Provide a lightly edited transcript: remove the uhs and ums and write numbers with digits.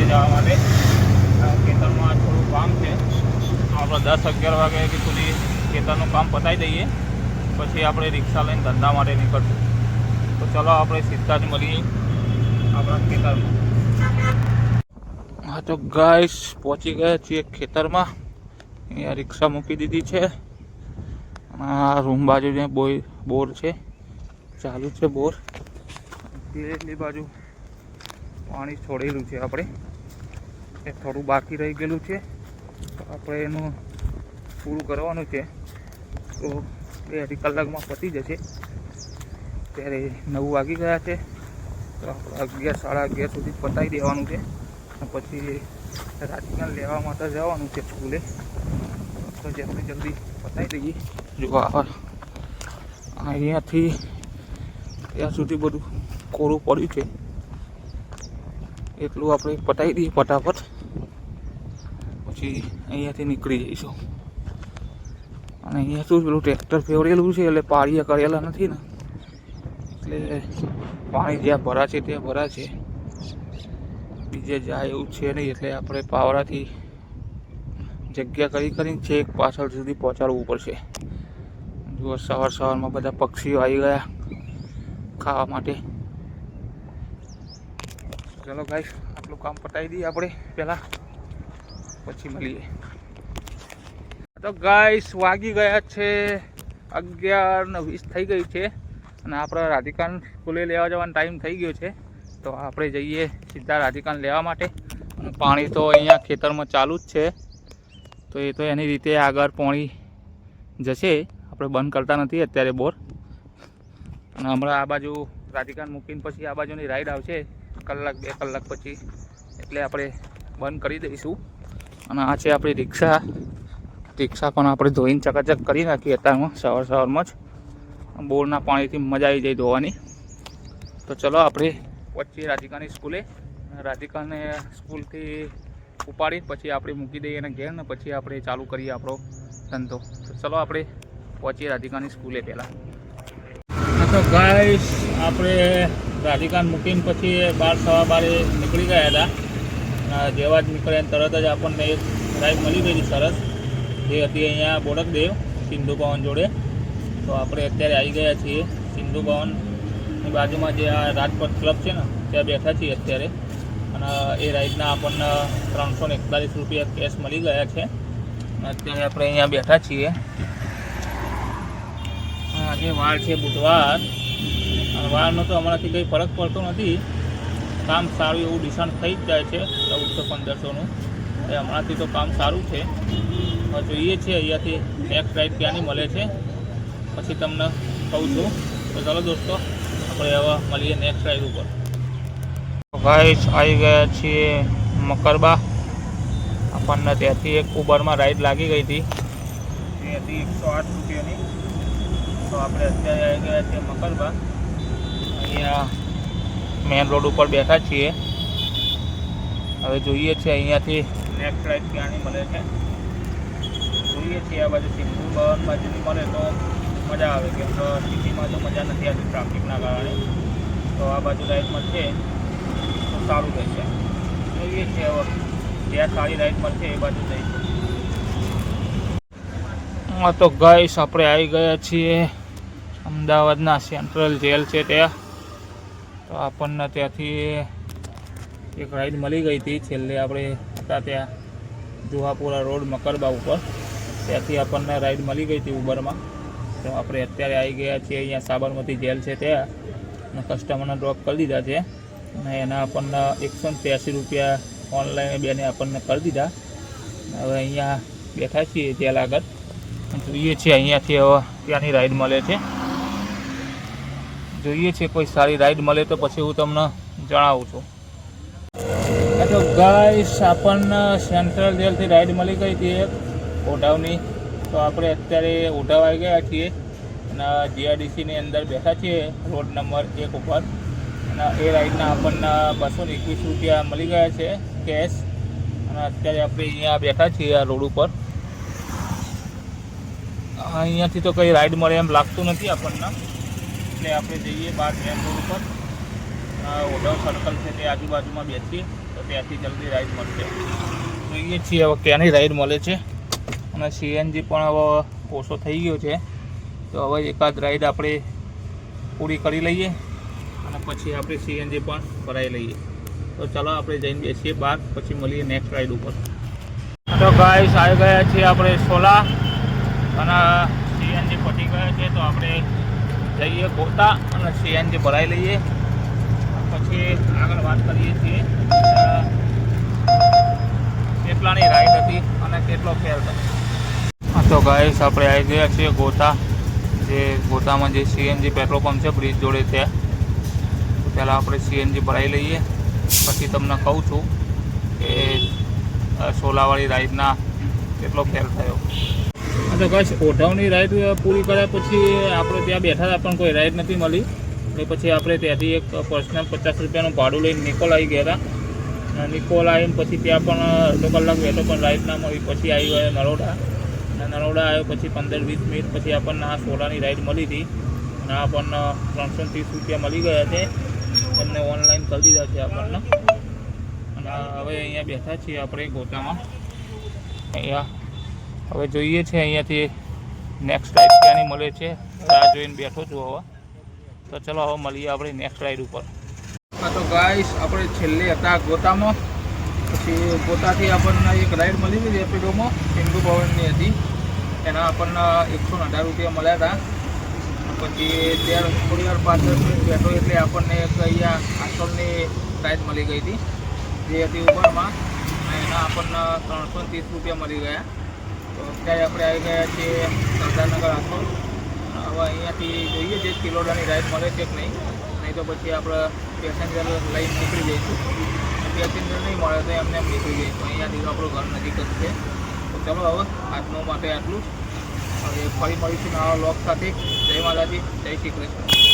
જવા માટે ખેતરમાં થોડું કામ છે. આપણે 10-11 વાગ્યા સુધી ખેતરનું કામ પતાવી દઈએ, પછી આપણે રિક્ષા લઈને ધંધા માટે નીકળશું. તો ચલો આપણે સીધા જ મળીએ આપણા ખેતરમાં. હા તો ગાઈસ પહોંચી ગયા છીએ ખેતરમાં. અહીંયા રિક્ષા મૂકી દીધી છે. આ રૂમ બાજુ જે બોર છે, ચાલુ છે બોર. પેલી બાજુ પાણી છોડેલું છે આપણે, એ થોડું બાકી રહી ગયેલું છે, તો આપણે એનું પૂરું કરવાનું છે. તો 2 કલાકમાં પતી જશે. ત્યારે 9 વાગી ગયા છે, તો આપણે 11-11:30 સુધી પતાવી દેવાનું છે. પછી રાતના લેવા માટે જવાનું છે સ્કૂલે. તો જલ્દી પતાવી દઈએ. જો અહીંયાથી ત્યાં સુધી બધું કોરું પડ્યું છે, એટલું આપણે પતાવી દઈએ ફટાફટ. પછી અહીંયાથી નીકળી જઈશું. અને અહીંયા શું પેલું ટ્રેક્ટર ફેવરેલું છે, એટલે પાળિયા કરેલા નથી ને, એટલે પાણી જ્યાં ભરાશે ત્યાં ભરાશે, બીજે જાય એવું છે નહીં. એટલે આપણે પાવડાથી જગ્યા કરીને છેક પાછળ સુધી પહોંચાડવું પડશે. જો સવારમાં બધા પક્ષીઓ આવી ગયા ખાવા માટે. ચલો ગાઈસ, આટલું કામ પતાવી દઈએ આપણે પહેલાં, પછી મળીએ. તો ગાઈસ વાગી ગયા છે 11:20 થઈ ગઈ છે, અને આપણે રાધિકાન સ્કૂલે લેવા જવાનો ટાઈમ થઈ ગયો છે. તો આપણે જઈએ સીધા રાધિકાન લેવા માટે. પાણી તો અહીંયા ખેતરમાં ચાલુ જ છે, તો એ તો એની રીતે આગળ પાણી જશે. આપણે બંધ કરતા નથી અત્યારે બોર. અને હમણાં આ બાજુ રાધિકાન મૂકીને પછી આ બાજુની રાઈડ આવશે 1-2 કલાક પછી, એટલે આપણે બંધ કરી દઈશું. અને આ છે આપણી રિક્ષા પણ આપણે ધોઈને ચકાચક કરી નાખી અત્યારમાં સવારમાં જ. બોરના પાણીથી મજા આવી જાય ધોવાની. તો ચલો આપણે પહોંચીએ રાધિકાની સ્કૂલે. રાધિકાને સ્કૂલથી ઉપાડી પછી આપણે મૂકી દઈએ એને ઘેર, ને પછી આપણે ચાલુ કરીએ આપણો ધંધો. તો ચલો આપણે પહોંચીએ રાધિકાની સ્કૂલે પહેલાં. તો ગાઈસ આપણે રાધિકાન મૂકીને પછી 12-12 નીકળી ગયા હતા. જેવા જ નીકળ્યા તરત જ આપણને એક રાઈડ મળી ગઈ સરસ, જે હતી અહીંયા બોડકદેવ સિંધુ ભવન જોડે. તો આપણે અત્યારે આવી ગયા છીએ સિંધુ ભવનની બાજુમાં જે આ રાજપથ ક્લબ છે ને, ત્યાં બેઠા છીએ અત્યારે. અને એ રાઈડના આપણને 341 રૂપિયા કેશ મળી ગયા છે. અત્યારે આપણે અહીંયા બેઠા છીએ. આજે વાર છે બુધવાર, અને વારનો તો હમણાંથી કંઈ ફરક પડતો નથી. કામ સારું એવું ડિસ્કાઉન્ટ થઈ જ જાય છે 1400-1500નું. એ હમણાંથી તો કામ સારું છે. હવે જોઈએ છીએ અહીંયાથી નેક્સ્ટ રાઈડ ક્યાંની મળે છે, પછી તમને કહું છું. તો ચાલો દોસ્તો, આપણે હવે મળીએ નેક્સ્ટ રાઈડ ઉપર. ગાઈસ આવી ગયા છીએ મકરબા. આપણને ત્યાંથી એક ઉબરમાં રાઈડ લાગી ગઈ હતી, એ હતી 108 રૂપિયાની. તો આપણે અત્યારે આવી ગયા છીએ મકરબા. અહીંયા મેન રોડ ઉપર બેઠા છીએ. હવે જોઈએ છીએ અહીંયાથી નેક્સ્ટ રાઈડ ક્યાંની મળે છે. જોઈએ છીએ આ બાજુ સિંધુ ભવન બાજુની મળે તો મજા આવે, કેમ કે સિટીમાં તો મજા નથી આવતી ટ્રાફિકના કારણે. તો આ બાજુ રાઈડ મળશે તો સારું રહેશે. જોઈએ છીએ હવે જ્યાં સારી રાઈડ મળશે એ બાજુ જઈશું. હા તો ગાઈસ આપણે આવી ગયા છીએ અમદાવાદના સેન્ટ્રલ જેલ છે ત્યાં. તો આપણને ત્યાંથી એક રાઈડ મળી ગઈ હતી છેલ્લે આપણે હતા ત્યાં જુહાપુરા રોડ મકરબા ઉપર. ત્યાંથી આપણને રાઈડ મળી ગઈ હતી ઉબરમાં. તો આપણે અત્યારે આવી ગયા છીએ અહીંયા સાબરમતી જેલ છે ત્યાં, અને કસ્ટમરને ડ્રોપ કરી દીધા છે. અને એના આપણને 183 રૂપિયા ઓનલાઈન બેને આપણને કરી દીધા. હવે અહીંયા બેઠા છીએ જેલ આગળ, જોઈએ છીએ અહીંયાથી હવે ત્યાંની રાઈડ મળે છે. જોઈએ છીએ કોઈ સારી રાઈડ મળે તો પછી હું તમને જણાવું છું. તો ગાઈસ આપણને સેન્ટ્રલ જેલથી રાઈડ મળી ગઈ હતી એક ઓઢાવની. તો આપણે અત્યારે ઓઢાવ આવી ગયા છીએ અને જીઆરડીસીની અંદર બેઠા છીએ રોડ નંબર 1 ઉપર. અને એ રાઈડના આપણને 221 રૂપિયા મળી ગયા છે કેશ. અને અત્યારે આપણે અહીંયા બેઠા છીએ આ રોડ ઉપર. અહીંયાથી તો કંઈ રાઈડ મળે એમ લાગતું નથી આપણને, એટલે આપણે જઈએ બહાર મેન રોડ ઉપર. ઓઢવ સર્કલ છે તે આજુબાજુમાં બેસીએ તો ત્યાંથી જલ્દી રાઈડ મળશે. જોઈએ છીએ હવે ક્યાંની રાઈડ મળે છે. અને સીએનજી પણ હવે ઓછો થઈ ગયો છે, તો હવે એકાદ રાઈડ આપણે પૂરી કરી લઈએ અને પછી આપણે સીએનજી પણ ભરાઈ લઈએ. તો ચાલો આપણે જઈને બેસીએ બહાર, પછી મળીએ નેક્સ્ટ રાઈડ ઉપર. તો ગાઈસ આવી ગયા છીએ આપણે સોલા અને સીએનજી પટી ગયા છે, તો આપણે જઈએ ગોતા અને સીએનજી ભરાઈ લઈએ, પછી આગળ વાત કરીએ છીએ કેટલાની રાઈડ હતી અને કેટલો ફેર થયો. તો ગાઈસ આપણે આવી ગયા છીએ ગોતા, જે ગોતામાં જે સીએનજી પેટ્રોલ પંપ છે બ્રિજ જોડે ત્યાં. તો પહેલાં આપણે સીએનજી ભરાઈ લઈએ, પછી તમને કહું છું કે સોલાવાળી રાઈડના કેટલો ફેર થયો. તો બસ ઓઢવની રાઈડ પૂરી કર્યા પછી આપણે ત્યાં બેઠા હતા, પણ કોઈ રાઈડ નથી મળી. એટલે પછી આપણે ત્યાંથી એક પર્સનલ 50 રૂપિયાનું ભાડું લઈને નિકોલ આવી ગયા હતા. નિકોલ આવીને પછી ત્યાં પણ અડધો કલાક બેઠો, પણ રાઈડ ના મળી. પછી આવી ગયા નરોડા, અને નરોડા આવ્યો પછી 15-20 મિનિટ પછી આપણને આ સોલાની રાઈડ મળી હતી, અને આપણને 330 રૂપિયા મળી ગયા છે. એમને ઓનલાઈન કરી દીધા છે આપણને. અને હવે અહીંયા બેઠા છીએ આપણે ગોતામાં. અહીંયા હવે જોઈએ છીએ અહીંયાથી નેક્સ્ટ રાઈડ ક્યાંની મળે છે, રાહ જોઈને બેઠો છું હવે. તો ચલો હવે મળીએ આપણે નેક્સ્ટ રાઈડ ઉપર. હા તો ગાઈસ આપણે છેલ્લે હતા ગોતામાં, પછી ગોતાથી આપણને એક રાઈડ મળી હતી રેપિડોમાં, સિંધુ ભવનની હતી. એના આપણને 118 રૂપિયા મળ્યા હતા. પછી ત્યારે થોડી વાર 5-10 મિનિટ બેઠો એટલે આપણને એક અહીંયા આસોલની રાઈડ મળી ગઈ હતી, જે હતી ઉબરમાં. એના આપણને 330 રૂપિયા મળી ગયા. તો અત્યારે આપણે આવી ગયા છીએ સરદારનગર આસોલ. હવે અહીંયાથી જોઈએ જે કિલોડાની રાઈડ મળે છે કે નહીં તો પછી આપણે પેસેન્જર લઈને નીકળી જઈશું. પેસેન્જર નહીં મળે તો એમને નીકળી જઈશું. અહીંયાથી આપણું ઘર નજીક જ છે. તો ચલો હવે આજનો માટે આટલું જ. હવે ફરી મળીશું નવા વ્લોગ સાથે. જય માતાજી, જય શ્રી કૃષ્ણ.